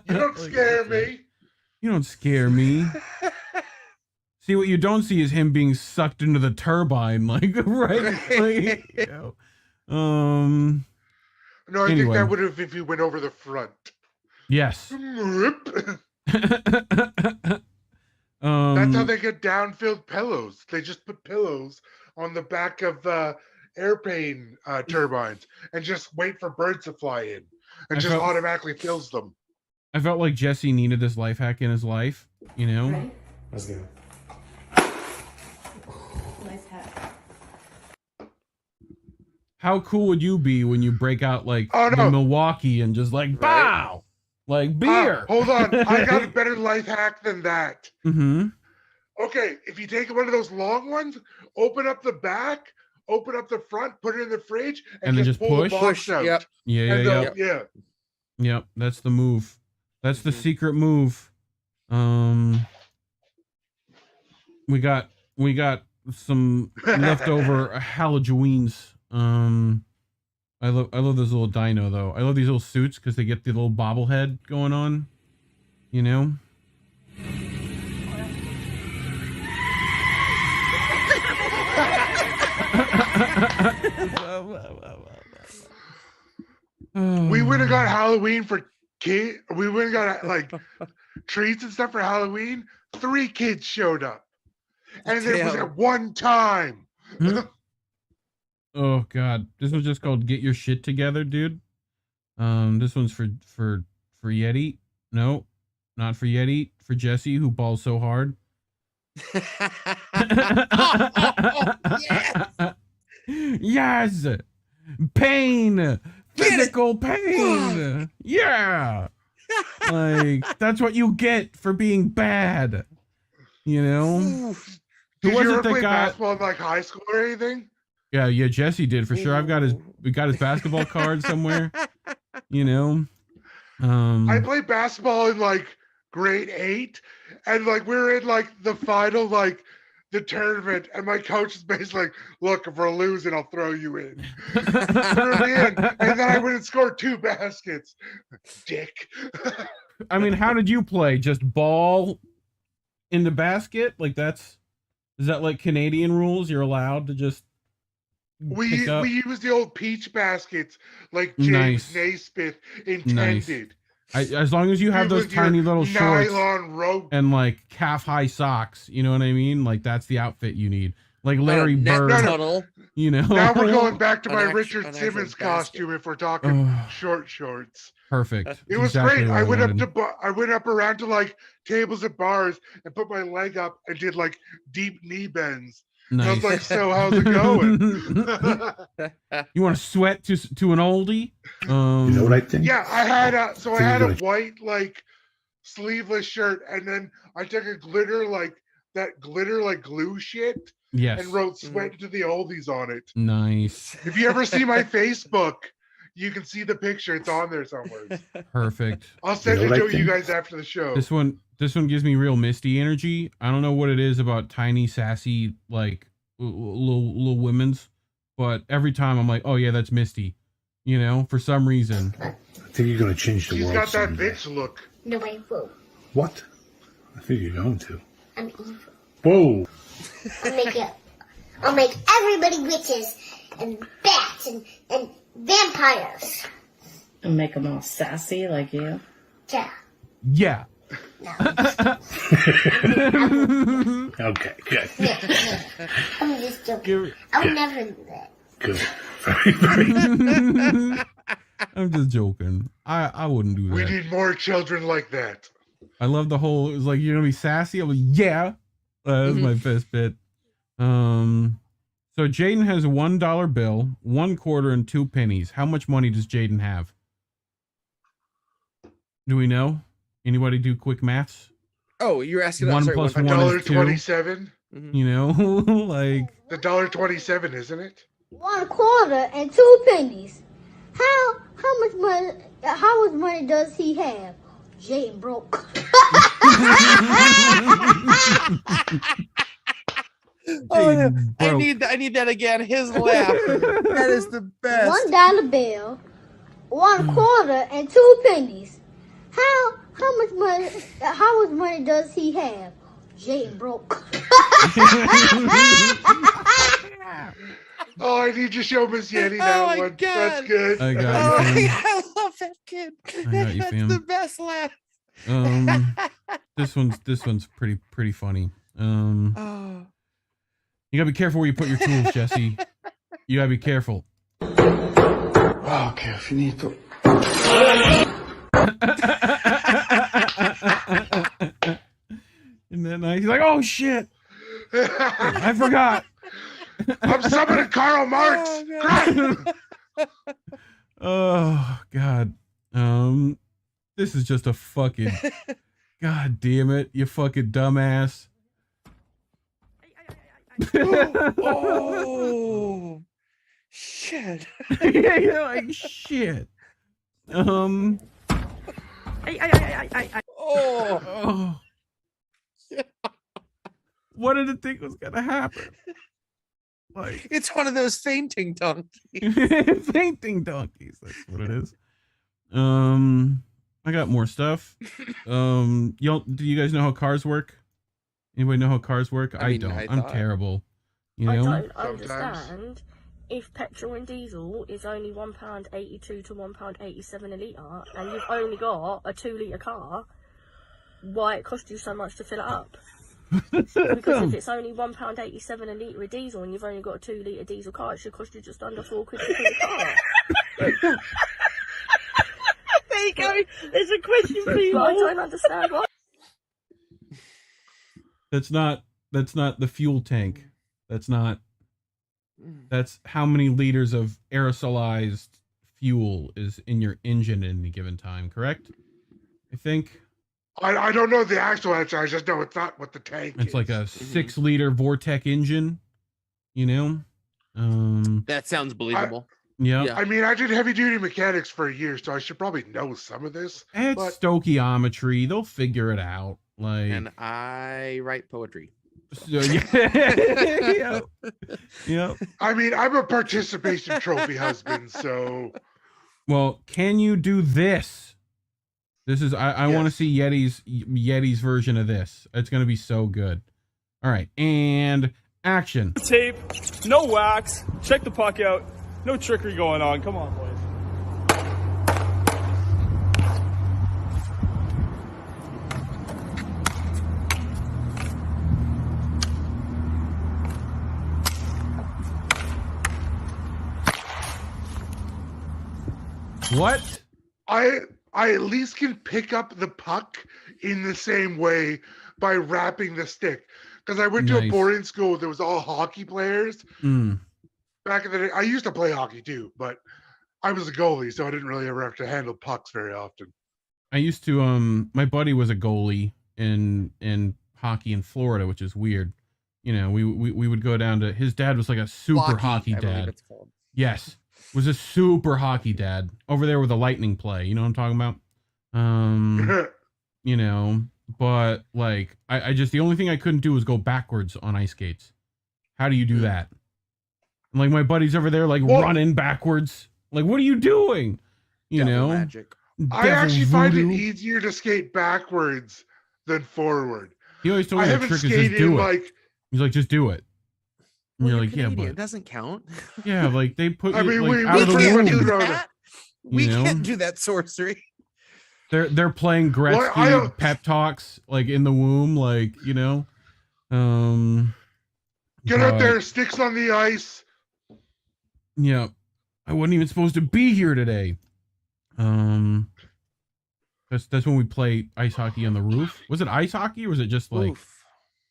don't scare me. You don't scare me. See, what you don't see is him being sucked into the turbine, like right. Like, you know. No, I think that would have if he went over the front. Yes. That's how they get down-filled pillows. They just put pillows on the back of airplane turbines and just wait for birds to fly in, and just automatically fills them. I felt like Jesse needed this life hack in his life, you know. Ready? Let's go. Nice hat. How cool would you be when you break out like the Milwaukee and just like bow, like beer? Hold on, I got a better life hack than that. Mm-hmm. Okay, if you take one of those long ones, open up the back, open up the front, put it in the fridge, and then just pull the box out. Yep. Yeah. Yep. That's the move. That's the secret move. We got some leftover Halloweens. I love this little dino though. I love these little suits because they get the little bobblehead going on. You know. We would have got Halloween for kids. We would have got like treats and stuff for Halloween. 3 kids showed up, and it was at one time. Oh god, this was just called "Get Your Shit Together," dude. This one's for Yeti. No, not for Yeti. For Jesse, who balls so hard. Yes, pain, physical pain. Yeah, like that's what you get for being bad. You know. Did you ever play basketball in like high school or anything? Yeah, Jesse did for sure. We got his basketball card somewhere. You know. I played basketball in like grade 8, and like we were in like the final, like the tournament, and my coach is basically like, "Look, if we're losing, I'll throw you in." Threw me in, and then I went and scored 2 baskets. Dick. I mean, how did you play? Just ball in the basket? Like is that like Canadian rules? You're allowed to just We pick up? use the old peach baskets like James Nice. Naismith intended. As long as you have those With your tiny little shorts nylon rope. and like calf-high socks, you know what I mean? Like that's the outfit you need. Like Larry Bird, tunnel. you know. Now we're going back to An my actual- Richard an actual Simmons basket. costume if we're talking Ugh. short shorts. Perfect. It was Exactly great. what I went wanted. I went up around to like tables and bars and put my leg up and did like deep knee bends. And I was Nice. like, so how's it going? You want to sweat to an oldie? You know what I think? Yeah, I had a Think I had you're a white like sleeveless shirt, and then I took a glitter like glue shit Yes. and wrote "sweat to the oldies" on it. Nice. If you ever see my Facebook, you can see the picture. It's on there somewhere. Perfect. I'll send You know it what I to you think? guys after the show. This one gives me real Misty energy. I don't know what it is about tiny, sassy, like little women's, but every time I'm like, oh yeah, that's Misty. You know, for some reason. I think you're going to change the She's world got that someday. bitch look. No, I won't. What? I think you're going to. I'm evil. Whoa. I'll make everybody witches and bats and vampires. And make them all sassy like you. Yeah. Yeah. No. Okay, good. No. I'm just joking. I would never do that. Good. Very, very. I'm just joking. I wouldn't do that. We need more children like that. I love the whole. It's like you're gonna be sassy. I'm like, yeah. That's my best bit. So Jaden has a $1 bill, 1 quarter, and 2 pennies. How much money does Jaden have? Do we know? Anybody do quick maths? Oh, you're asking One sorry, plus one- one is two. $1.27. You know, like The $1.27, isn't it? 1 quarter and 2 pennies. How much money? How much money does he have? Jane broke. Oh, I broke. need that again. His laugh. That is the best. $1 bill, 1 quarter and 2 pennies. How much money? How much money does he have? Jane broke. Oh, I need to show Miss Yeti that my one. God. That's good. I Oh, got you, fam. I love that kid. I got you, That's fam. the best laugh. This one's pretty funny. Oh. You gotta be careful where you put your tools, Jesse. You gotta be careful. Okay, finito. Isn't that nice? He's like, oh shit, I forgot. I'm summoning Karl Marx. Oh, Crap. Oh god. This is just a fucking. God damn it, you fucking dumbass. Oh, shit. You're like shit. Oh. Oh. What did it think was gonna happen? Like It's one of those fainting donkeys. fainting donkeys. That's what it is. I got more stuff. Y'all, do you guys know how cars work? Anybody know how cars work? I mean, don't. I I'm thought- terrible. You I know? don't Sometimes. understand if petrol and diesel is only £1.82 to £1.87 a litre, and you've only got a 2 litre car, why it costs you so much to fill it up? Because if it's only £1.87 a litre of diesel and you've only got a 2 litre diesel car, it should cost you just under £4 to fill the car. There you go. There's a question for you. I don't understand why. That's not the fuel tank. That's how many liters of aerosolized fuel is in your engine at any given time, correct? I think I don't know the actual answer. I just know it's not what the tank is. it's like a 6-liter Vortec engine, you know? That sounds believable. Yeah. Yeah. I mean, I did heavy duty mechanics for a year, so I should probably know some of this. It's but stoichiometry. They'll figure it out. Like And I write poetry. so, yeah. Yep. I mean, I'm a participation trophy husband, so Well, can you do this? This is I want to see Yeti's version of this. It's gonna be so good. All right, and action. Tape, no wax. Check the puck out. No trickery going on. Come on, boys. What? I at least can pick up the puck in the same way by wrapping the stick. Because I went to a boarding school that was all hockey players. Back in the day, I used to play hockey too, but I was a goalie, so I didn't really ever have to handle pucks very often. I used to my buddy was a goalie in hockey in Florida, which is weird. You know, we would go down to his dad was like a super hockey dad. Yes. Was a super hockey dad over there with a lightning play. You know what I'm talking about? You know, but like I just, the only thing I couldn't do was go backwards on ice skates. How do you do that? And like my buddy's over there, like running backwards. Like, what are you doing? You know, magic. I actually find it easier to skate backwards than forward. He always told me the trick is just do it. He's like, just do it. And you're like, Canadian. yeah, but It doesn't count. Yeah, like they put. I mean, like, we out of the can't womb. do that. We can't do that sorcery. They're playing Gretzky pep talks like in the womb, like, you know. Get out there, sticks on the ice. Yeah, I wasn't even supposed to be here today. That's when we play ice hockey on the roof. Was it ice hockey or was it just like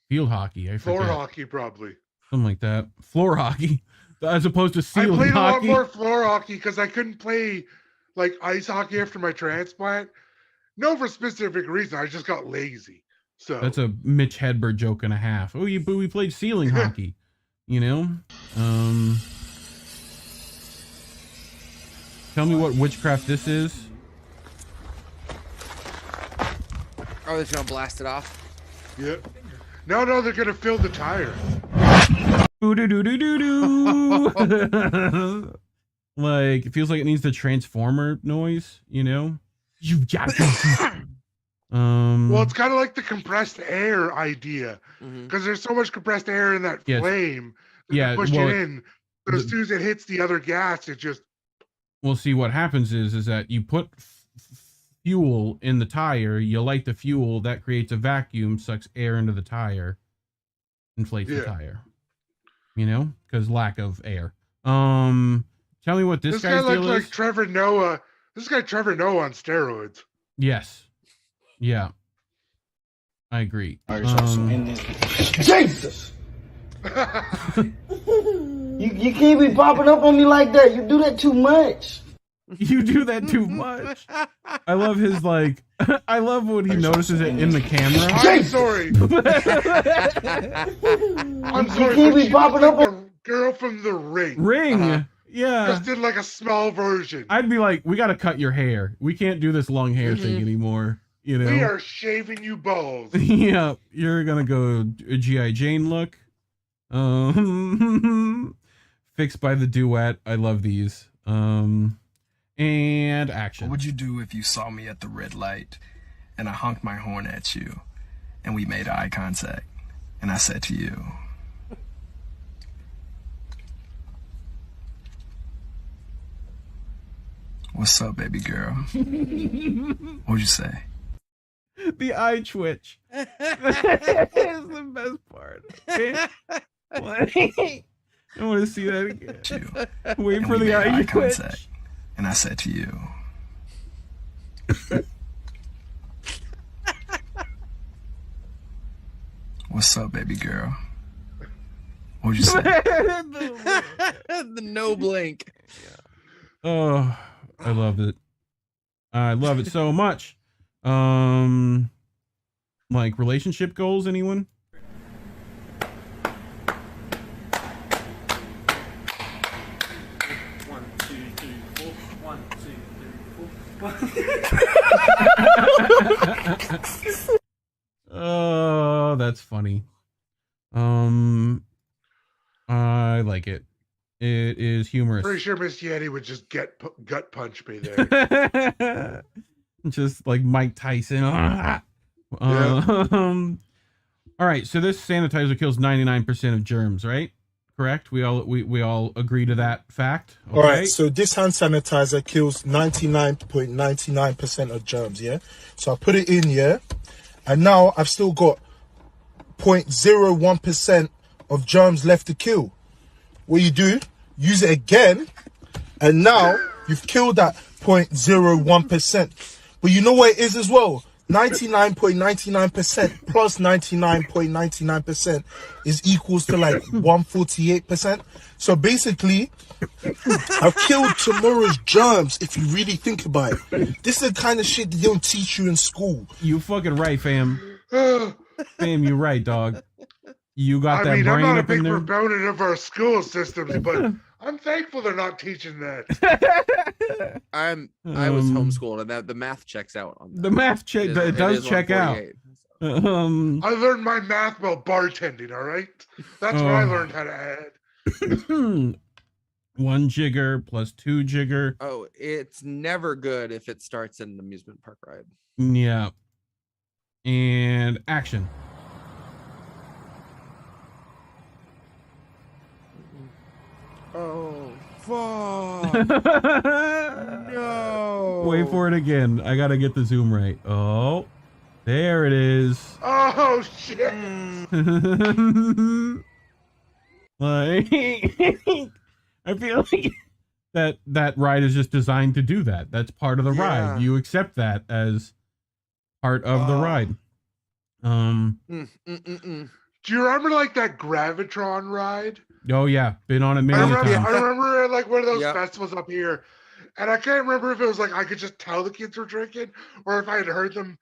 field hockey? I forget. Floor hockey, probably. Something like that. Floor hockey, as opposed to I ceiling played hockey. a lot more floor hockey because I couldn't play like ice hockey after my transplant. No, for specific reason. I just got lazy. So That's a Mitch Hedberg joke and a half. Oh, but we played ceiling hockey. You know. Tell me what witchcraft this is. Oh, they're gonna blast it off. Yeah. No, they're gonna fill the tire. Like, it feels like it needs the transformer noise, you know? Well, it's kind of like the compressed air idea, because there's so much compressed air in that flame. Yeah, push it in, but as soon as it hits the other gas, it just. Well, see, what happens is that you put fuel in the tire, you light the fuel, that creates a vacuum, sucks air into the tire, inflates the tire. You know, because lack of air. Tell me what this guy's guy deal looks is. like Trevor Noah. This guy Trevor Noah on steroids. Yes. Yeah. I agree. Jesus! you can't be popping up on me like that. You do that too much. You do that too much. I love his like. I love when he notices it in the camera. I'm sorry. I'm sorry. You can't be popping up on girl from The Ring. Ring. Yeah. Just did like a small version. I'd be like, we got to cut your hair. We can't do this long hair thing anymore. You know. We are shaving you balls. Yeah, you're gonna go a G.I. Jane look. Fixed by the duet. I love these. And action. What would you do if you saw me at the red light and I honked my horn at you and we made eye contact and I said to you, "What's up, baby girl?" What'd you say? The eye twitch. It's the best part. I want to see that again. Wait for the eye twitch. Contact. And I said to you, "What's up, baby girl?" What'd you say? The no blink. Oh, I love it. I love it so much. Like relationship goals, anyone? Oh, that's funny. I like it. It is humorous. Pretty sure Miss Yeti would just gut punch me there. Just like Mike Tyson. All right, so this sanitizer kills 99% of germs, right? Correct? We all agree to that fact. Okay? All right, so this hand sanitizer kills 99.99% of germs, yeah? So I put it in, yeah? And now I've still got 0.01% of germs left to kill. What you do, use it again, and now you've killed that 0.01%. But you know what it is as well? 99.99% plus 99.99% is equals to like 148%. So basically, I've killed tomorrow's germs if you really think about it. This is the kind of shit they don't teach you in school. You fucking right, fam. Fam, you right, dog. You got that brain I'm not a up in big there. proponent of our school systems, but I'm thankful they're not teaching that. I was homeschooled, and that the math checks out on that. The math check it does check out. I learned my math while bartending. All right, that's what I learned how to add. 1 jigger plus 2 jigger. Oh, it's never good if it starts in an amusement park ride. Yeah. And action. Oh, fuck. No. Wait for it again. I gotta get the zoom right. Oh, there it is. Oh, shit. Like, I feel like that ride is just designed to do that. That's part of the ride. You accept that as part of the ride. Do you remember like that Gravitron ride? Oh yeah, been on it many times. I remember like one of those festivals up here, and I can't remember if it was like I could just tell the kids were drinking, or if I had heard them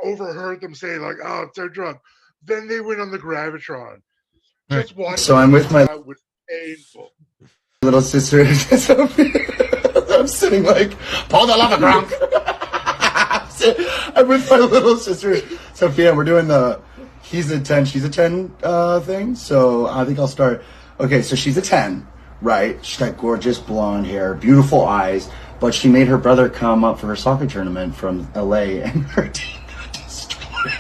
overheard them say like, "Oh, it's their drunk." Then they went on the Gravitron. Just watching. So I'm with my that was painful. little sister. I'm sitting like, pull the lever, Gronk. I'm with my little sister Sophia. We're doing the he's a 10, she's a 10 thing. So I think I'll start. Okay, so she's a 10, right? She's got gorgeous blonde hair, beautiful eyes, but she made her brother come up for her soccer tournament from LA, and her team got destroyed.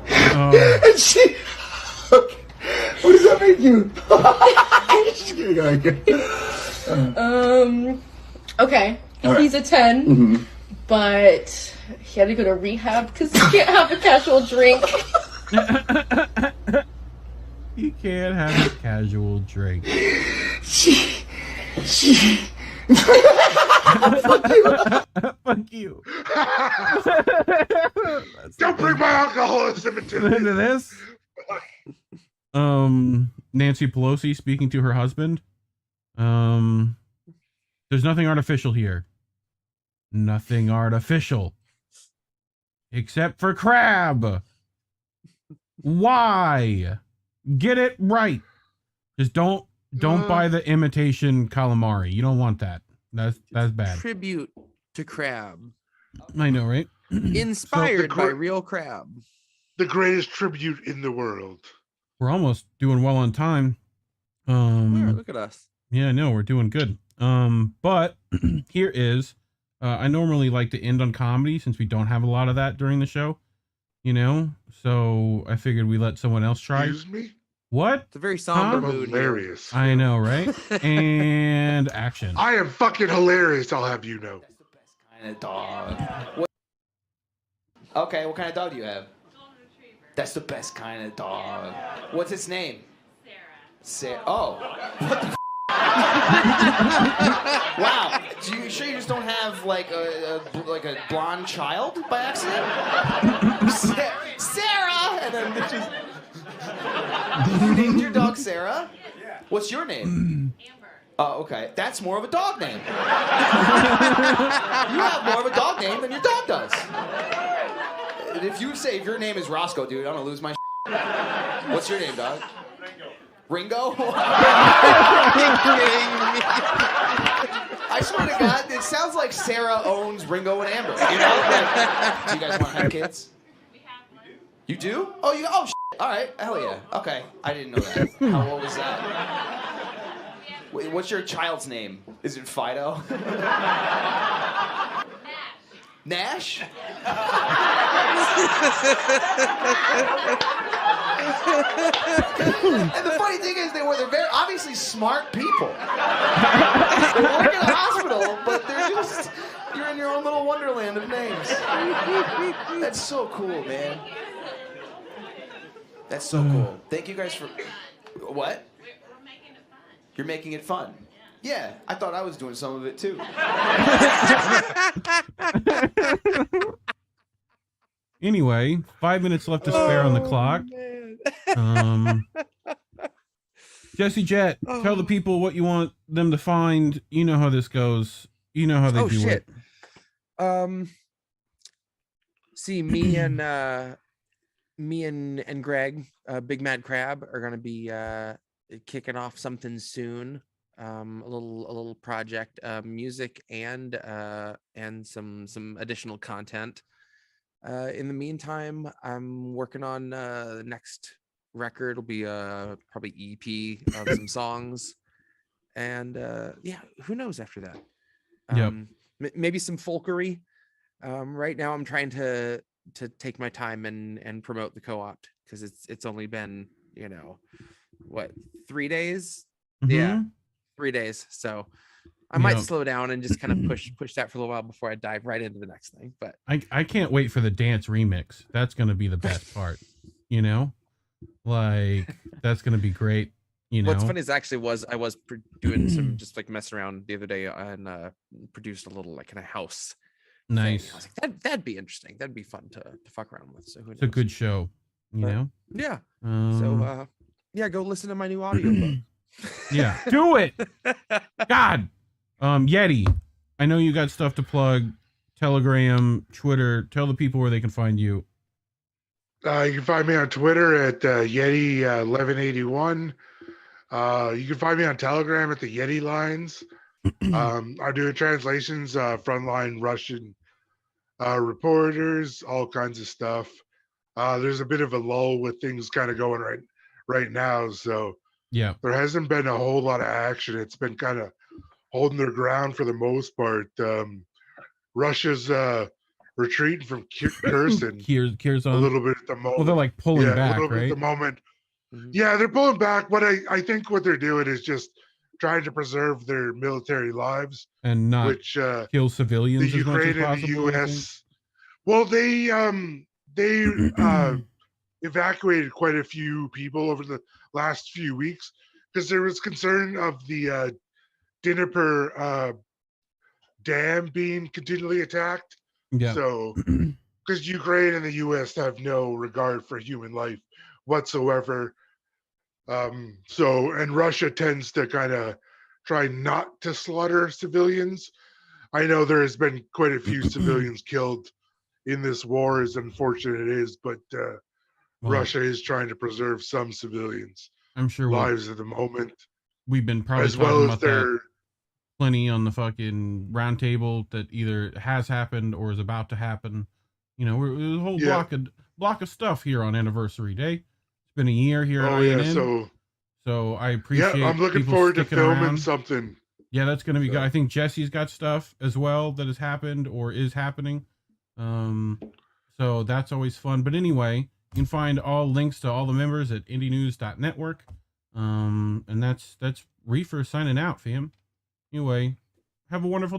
And she. Okay, what does that make you? Just kidding, Okay, All he's a 10, but he had to go to rehab because he can't have a casual drink. You can't have a casual drink. Fuck you. Fuck you. Don't bring my alcoholism into this. Nancy Pelosi speaking to her husband. There's nothing artificial here. Nothing artificial. Except for crab. Why? Get it right. Just don't buy the imitation calamari. You don't want that. That's bad. Tribute to crab. I know, right? Inspired by real crab. The greatest tribute in the world. We're almost doing well on time. Look at us. Yeah, I know, we're doing good. But here is I normally like to end on comedy since we don't have a lot of that during the show. You know? So I figured we let someone else try. Excuse me? What? It's a very somber mood. Hilarious. I know, right? And action. I am fucking hilarious, I'll have you know. Kind of dog. Okay, what kind of dog do you have? That's the best kind of dog. What's its name? Sarah. Oh. What the wow. You sure you just don't have like a blonde child by accident? Sarah! And then just... You named your dog Sarah? Yeah. What's your name? Amber. Oh, okay. That's more of a dog name. You have more of a dog name than your dog does. If you say your name is Roscoe, dude, I'm gonna lose my shit. What's your name, dog? Ringo. Ringo? I swear to God, it sounds like Sarah owns Ringo and Amber. You know? Do you guys want to have kids? We have one. You do? Oh, you? Oh, shit. All right. Hell yeah. Okay. I didn't know that. How old is that? Wait, what's your child's name? Is it Fido? Nash? And the funny thing is, they're very obviously smart people. They work in a hospital, but you're in your own little wonderland of names. That's so cool, man. That's so cool. Thank you guys for... What? You're making it fun. Yeah, I thought I was doing some of it too. Anyway, 5 minutes left to spare on the clock. Jesse Jett, tell the people what you want them to find. You know how this goes. You know how they do it. See, me and Greg, Big Mad Crab, are gonna be kicking off something soon. A little project, music and some additional content. In the meantime, I'm working on the next record. It'll be probably EP of some songs, and yeah, who knows after that? Maybe some folkery. Right now, I'm trying to take my time and promote the co-opt, because it's only been, you know, what, 3 days? Yeah, 3 days. So I might slow down and just kind of push that for a little while before I dive right into the next thing. But I can't wait for the dance remix. That's going to be the best part, you know, like that's going to be great. You know, what's funny is I was doing some just like messing around the other day and produced a little like in a house. Nice. I was like, that'd be interesting. That'd be fun to fuck around with. So it's a good show, you know? Yeah. So yeah, go listen to my new audiobook. Yeah, do it. God. Yeti, I know you got stuff to plug. Telegram, Twitter. Tell the people where they can find you. You can find me on Twitter at Yeti 1181. You can find me on Telegram at the Yeti Lines. I do translations, frontline Russian reporters, all kinds of stuff. There's a bit of a lull with things kind of going right now, so yeah, there hasn't been a whole lot of action. It's been kind of holding their ground for the most part. Russia's retreating from Kherson Kherson a little bit at the moment. Well, they're like pulling back, a little bit right? at the moment. Yeah, they're pulling back. What I think what they're doing is just trying to preserve their military lives and not kill civilians. The Ukraine and the U.S. Well, they evacuated quite a few people over the last few weeks because there was concern of the Dnieper dam being continually attacked. Yeah. So, because Ukraine and the U.S. have no regard for human life whatsoever. And Russia tends to kind of try not to slaughter civilians. I know there has been quite a few civilians killed in this war, as unfortunate it is, but Russia is trying to preserve some civilians' I'm sure lives at the moment. We've been probably as talking well as about their that plenty on the fucking round table that either has happened or is about to happen. You know, there's a whole block of stuff here on Anniversary Day. It's been a year here at INN. So I appreciate. Yeah, I'm looking forward to filming something. Yeah, that's gonna be good. I think Jesse's got stuff as well that has happened or is happening. So that's always fun. But anyway, you can find all links to all the members at indienews.network. And that's Reefer signing out, fam. Anyway, have a wonderful time.